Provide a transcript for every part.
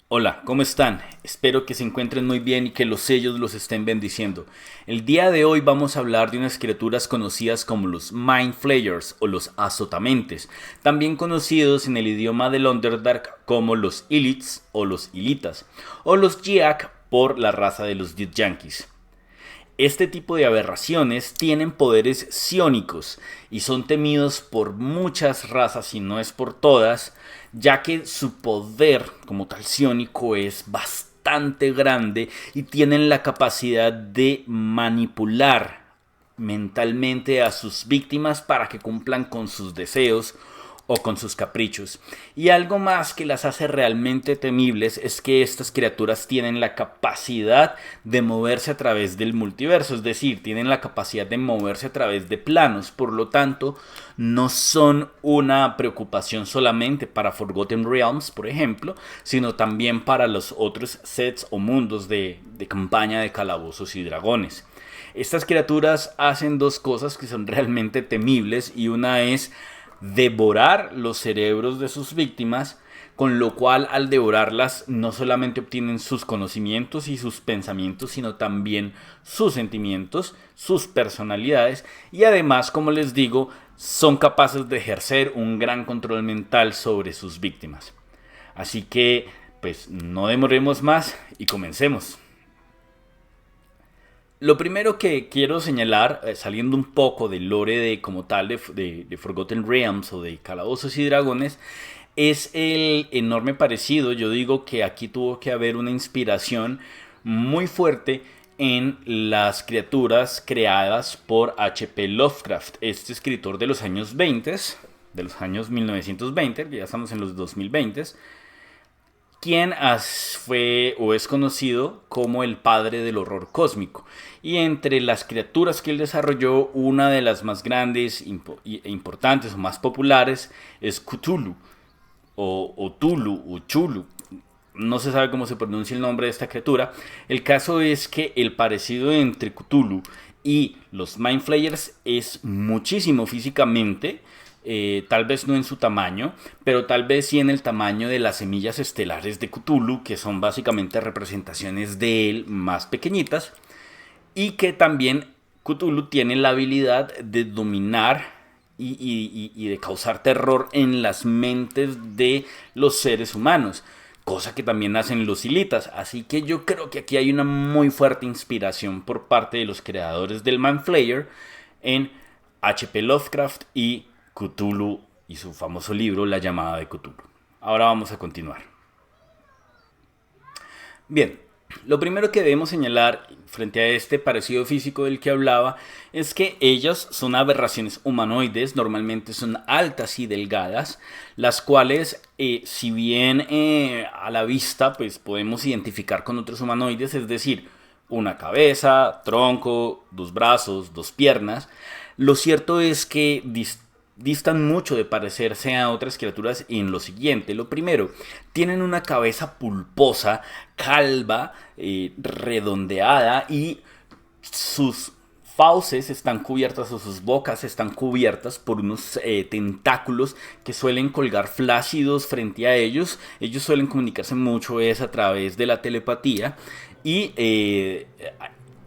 Hola, ¿cómo están? Espero que se encuentren muy bien y que los sellos los estén bendiciendo. El día de hoy vamos a hablar de unas criaturas conocidas como los Mind Flayers o los azotamentes, también conocidos en el idioma del Underdark como los Illits o los Ilitas, o los Jiak por la raza de los Yankees. Este tipo de aberraciones tienen poderes psiónicos y son temidos por muchas razas y no es por todas, ya que su poder como tal psiónico es bastante grande y tienen la capacidad de manipular mentalmente a sus víctimas para que cumplan con sus deseos o con sus caprichos. Y algo más que las hace realmente temibles es que estas criaturas tienen la capacidad de moverse a través del multiverso, es decir, tienen la capacidad de moverse a través de planos, por lo tanto, no son una preocupación solamente para Forgotten Realms, por ejemplo, sino también para los otros sets o mundos de campaña de Calabozos y Dragones. Estas criaturas hacen dos cosas que son realmente temibles y una es devorar los cerebros de sus víctimas, con lo cual al devorarlas no solamente obtienen sus conocimientos y sus pensamientos, sino también sus sentimientos, sus personalidades y además, como les digo, son capaces de ejercer un gran control mental sobre sus víctimas. Así que, pues no demoremos más y comencemos. Lo primero que quiero señalar, saliendo un poco del lore de como tal de Forgotten Realms o de Calabozos y Dragones, es el enorme parecido. Yo digo que aquí tuvo que haber una inspiración muy fuerte en las criaturas creadas por H.P. Lovecraft, este escritor de los años 20, de los años 1920, que ya estamos en los 2020, quien fue o es conocido como el padre del horror cósmico. Y entre las criaturas que él desarrolló, una de las más grandes e importantes o más populares es Cthulhu, o Tulu, o Chulu. No se sabe cómo se pronuncia el nombre de esta criatura. El caso es que el parecido entre Cthulhu y los Mind Flayers es muchísimo físicamente. Tal vez no en su tamaño, pero tal vez sí en el tamaño de las semillas estelares de Cthulhu, que son básicamente representaciones de él más pequeñitas, y que también Cthulhu tiene la habilidad de dominar y de causar terror en las mentes de los seres humanos, cosa que también hacen los Ilitas. Así que yo creo que aquí hay una muy fuerte inspiración por parte de los creadores del Manflayer en H.P. Lovecraft y Cthulhu y su famoso libro La llamada de Cthulhu. Ahora vamos a continuar. Bien, lo primero que debemos señalar frente a este parecido físico del que hablaba es que ellas son aberraciones humanoides, normalmente son altas y delgadas, las cuales si bien a la vista pues podemos identificar con otros humanoides, es decir, una cabeza, tronco, dos brazos, dos piernas, lo cierto es que distan mucho de parecerse a otras criaturas en lo siguiente. Lo primero, tienen una cabeza pulposa, calva, redondeada y sus fauces están cubiertas o sus bocas están cubiertas por unos tentáculos que suelen colgar flácidos frente a ellos. Ellos suelen comunicarse mucho es a través de la telepatía y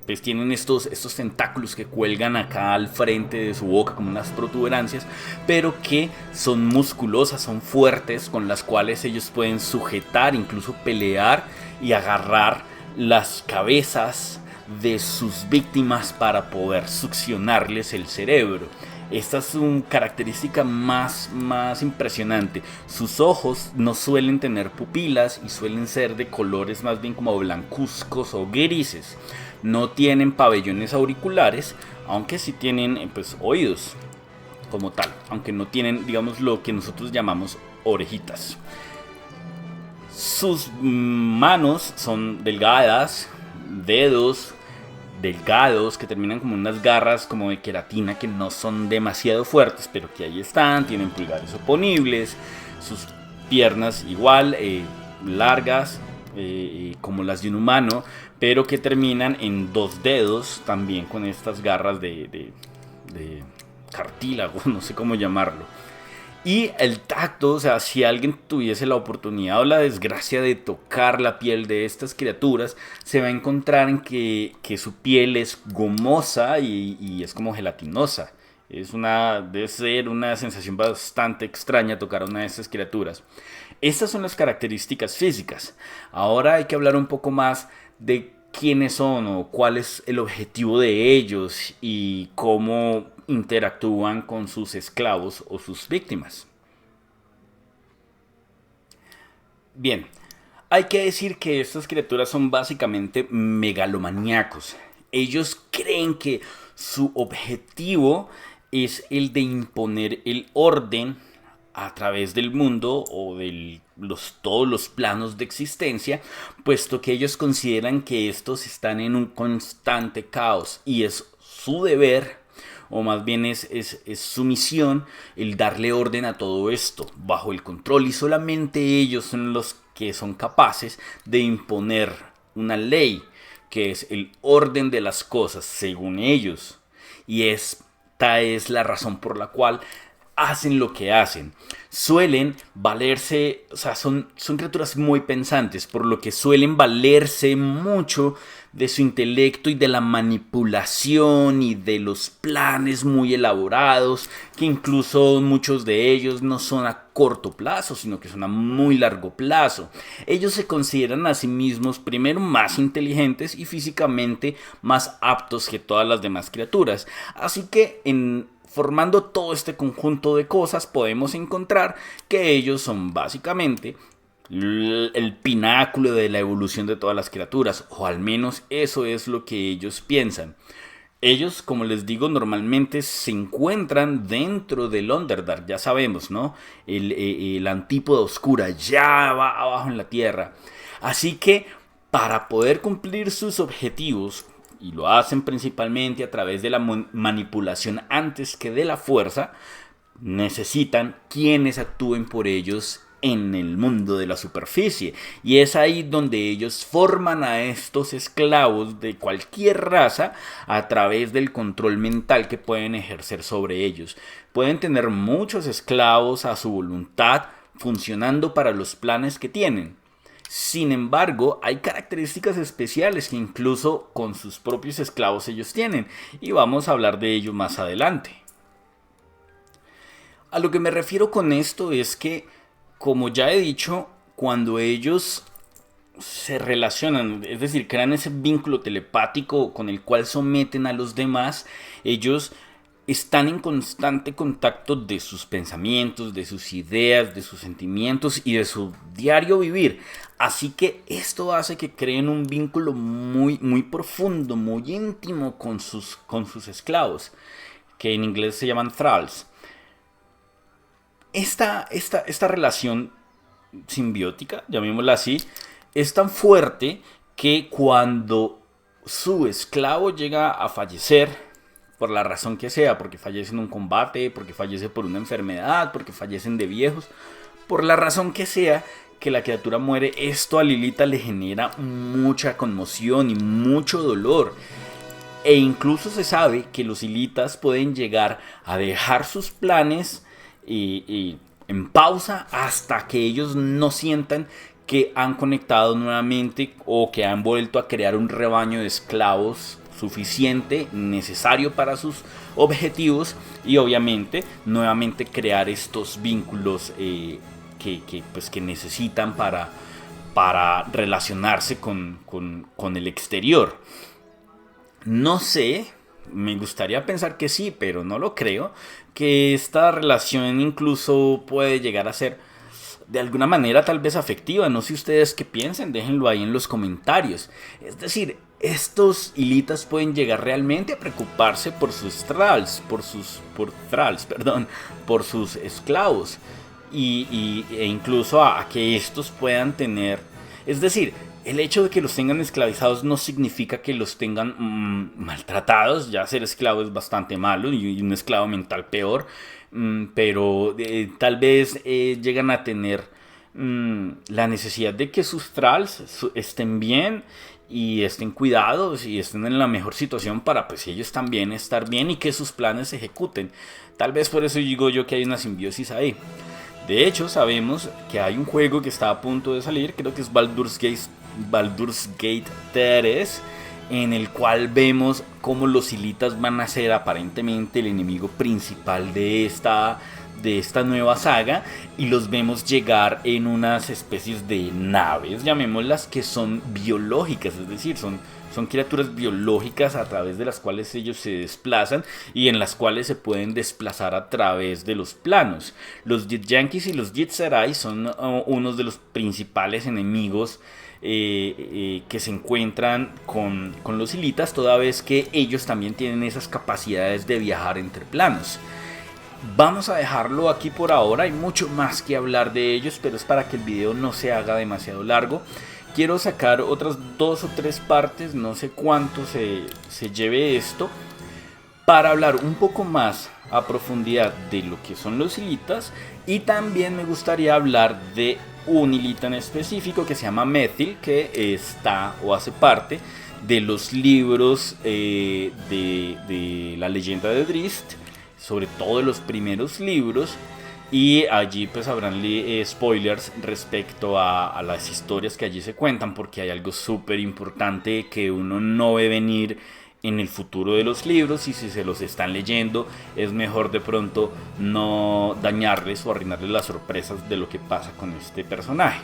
pues tienen estos tentáculos que cuelgan acá al frente de su boca como unas protuberancias, pero que son musculosas, son fuertes, con las cuales ellos pueden sujetar, incluso pelear y agarrar las cabezas de sus víctimas para poder succionarles el cerebro. Esta es una característica más impresionante. Sus ojos no suelen tener pupilas y suelen ser de colores más bien como blancuzcos o grises. No tienen pabellones auriculares, aunque sí tienen pues, oídos como tal, aunque no tienen, digamos, lo que nosotros llamamos orejitas. Sus manos son delgadas, dedos delgados que terminan como unas garras como de queratina que no son demasiado fuertes, pero que ahí están, tienen pulgares oponibles, sus piernas igual, largas, como las de un humano, pero que terminan en dos dedos también con estas garras de cartílago, no sé cómo llamarlo. Y el tacto, o sea, si alguien tuviese la oportunidad o la desgracia de tocar la piel de estas criaturas, se va a encontrar en que su piel es gomosa y es como gelatinosa. Debe ser una sensación bastante extraña tocar a una de estas criaturas. Estas son las características físicas. Ahora hay que hablar un poco más de quiénes son o cuál es el objetivo de ellos y cómo interactúan con sus esclavos o sus víctimas. Bien, hay que decir que estas criaturas son básicamente megalomaníacos. Ellos creen que su objetivo es el de imponer el orden a través del mundo o de todos los planos de existencia, puesto que ellos consideran que estos están en un constante caos y es su deber, o más bien es su misión, el darle orden a todo esto bajo el control, y solamente ellos son los que son capaces de imponer una ley que es el orden de las cosas según ellos. Y esta es la razón por la cual hacen lo que hacen. Suelen valerse, o sea, son criaturas muy pensantes, por lo que suelen valerse mucho de su intelecto y de la manipulación y de los planes muy elaborados, que incluso muchos de ellos no son a corto plazo, sino que son a muy largo plazo. Ellos se consideran a sí mismos primero más inteligentes y físicamente más aptos que todas las demás criaturas. Así que formando todo este conjunto de cosas, podemos encontrar que ellos son básicamente el pináculo de la evolución de todas las criaturas, o al menos eso es lo que ellos piensan. Ellos, como les digo, normalmente se encuentran dentro del Underdark, ya sabemos, ¿no? El antípoda oscura, ya va abajo en la tierra. Así que, para poder cumplir sus objetivos, y lo hacen principalmente a través de la manipulación antes que de la fuerza, necesitan quienes actúen por ellos en el mundo de la superficie, y es ahí donde ellos forman a estos esclavos de cualquier raza a través del control mental que pueden ejercer sobre ellos. Pueden tener muchos esclavos a su voluntad funcionando para los planes que tienen. Sin embargo, hay características especiales que incluso con sus propios esclavos ellos tienen, y vamos a hablar de ello más adelante. A lo que me refiero con esto es que, como ya he dicho, cuando ellos se relacionan, es decir, crean ese vínculo telepático con el cual someten a los demás, ellos están en constante contacto de sus pensamientos, de sus ideas, de sus sentimientos y de su diario vivir. Así que esto hace que creen un vínculo muy, muy profundo, muy íntimo con sus esclavos, que en inglés se llaman thralls. Esta relación simbiótica, llamémosla así, es tan fuerte que cuando su esclavo llega a fallecer, por la razón que sea, porque fallece en un combate, porque fallece por una enfermedad, porque fallecen de viejos, por la razón que sea que la criatura muere, esto a Lilita le genera mucha conmoción y mucho dolor. E incluso se sabe que los Lilitas pueden llegar a dejar sus planes y en pausa hasta que ellos no sientan que han conectado nuevamente o que han vuelto a crear un rebaño de esclavos suficiente, necesario para sus objetivos, y obviamente nuevamente crear estos vínculos que necesitan para relacionarse con el exterior. No sé, me gustaría pensar que sí, pero no lo creo, que esta relación incluso puede llegar a ser de alguna manera tal vez afectiva. No sé ustedes qué piensan, déjenlo ahí en los comentarios. Es decir, estos hilitas pueden llegar realmente a preocuparse por sus thralls, por sus esclavos, e incluso a que estos puedan tener, es decir, el hecho de que los tengan esclavizados no significa que los tengan maltratados. Ya ser esclavo es bastante malo, y un esclavo mental peor. Pero tal vez llegan a tener la necesidad de que sus thralls estén bien y estén cuidados y estén en la mejor situación para pues ellos también estar bien y que sus planes se ejecuten. Tal vez por eso digo yo que hay una simbiosis ahí. De hecho, sabemos que hay un juego que está a punto de salir, creo que es Baldur's Gate 3, en el cual vemos cómo los Silitas van a ser aparentemente el enemigo principal de esta nueva saga, y los vemos llegar en unas especies de naves, llamémoslas, que son biológicas, es decir, son criaturas biológicas a través de las cuales ellos se desplazan y en las cuales se pueden desplazar a través de los planos. Los Githyanki y los Githzerai son unos de los principales enemigos que se encuentran con los Silitas, toda vez que ellos también tienen esas capacidades de viajar entre planos. Vamos a dejarlo aquí por ahora, hay mucho más que hablar de ellos, pero es para que el video no se haga demasiado largo. Quiero sacar otras 2 o 3 partes, no sé cuánto se lleve esto, para hablar un poco más a profundidad de lo que son los Silitas, y también me gustaría hablar de un Silita en específico que se llama Methil, que está o hace parte de los libros de la leyenda de Drizzt, sobre todo de los primeros libros. Y allí pues habrán spoilers respecto a las historias que allí se cuentan, porque hay algo súper importante que uno no ve venir en el futuro de los libros, y si se los están leyendo es mejor de pronto no dañarles o arruinarles las sorpresas de lo que pasa con este personaje.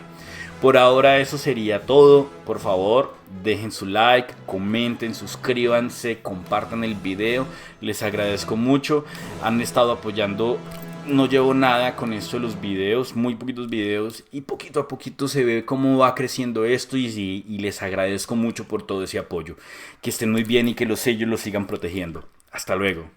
Por ahora eso sería todo. Por favor, dejen su like, comenten, suscríbanse, compartan el video. Les agradezco mucho. Han estado apoyando. No llevo nada con esto de los videos, muy poquitos videos, y poquito a poquito se ve cómo va creciendo esto, y les agradezco mucho por todo ese apoyo. Que estén muy bien y que los sellos los sigan protegiendo. Hasta luego.